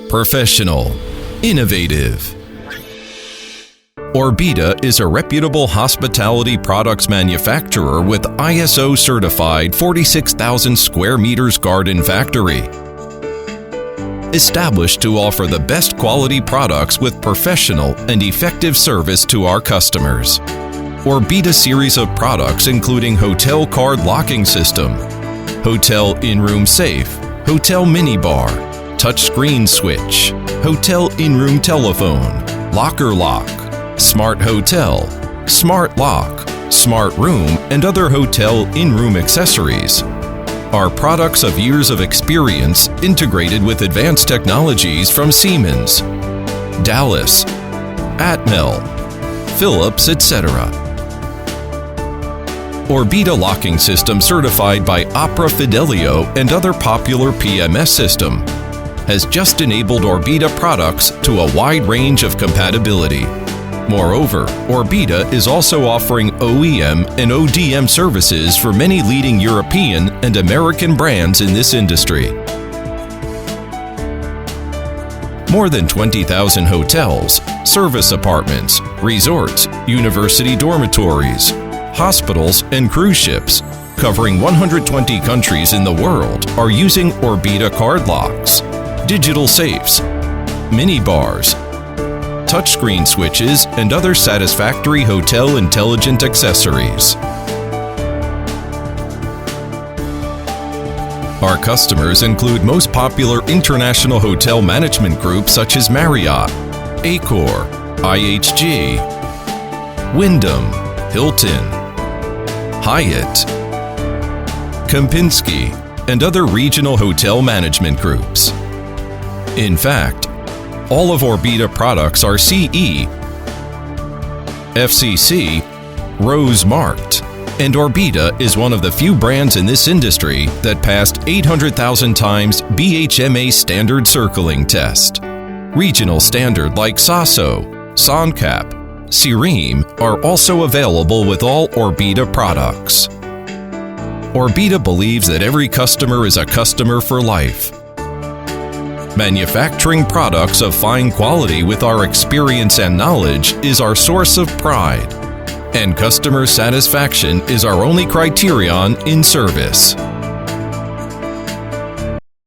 professional, innovative. Orbita is a reputable hospitality products manufacturer with ISO certified 46,000 square meters garden factory. Established to offer the best quality products with professional and effective service to our customers. Orbita series of products including hotel card locking system, hotel in-room safe, hotel minibar, touchscreen switch, hotel in-room telephone, locker lock, smart hotel, smart lock, smart room, and other hotel in-room accessories. Our products of years of experience integrated with advanced technologies from Siemens, Dallas, Atmel, Philips, etc. Orbita locking system certified by Opera Fidelio and other popular PMS system has just enabled Orbita products to a wide range of compatibility. Moreover, Orbita is also offering OEM and ODM services for many leading European and American brands in this industry. More than 20,000 hotels, service apartments, resorts, university dormitories, hospitals, and cruise ships, covering 120 countries in the world, are using Orbita card locks, digital safes, mini bars, touchscreen switches, and other satisfactory hotel intelligent accessories. Our customers include most popular international hotel management groups such as Marriott, Accor, IHG, Wyndham, Hilton, Hyatt, Kempinski, and other regional hotel management groups. In fact, all of Orbita products are CE, FCC, Rose marked, and Orbita is one of the few brands in this industry that passed 800,000 times BHMA standard circling test. Regional standard like SASO, SONCAP, Sirim are also available with all Orbita products. Orbita believes that every customer is a customer for life. Manufacturing products of fine quality with our experience and knowledge is our source of pride, and customer satisfaction is our only criterion in service.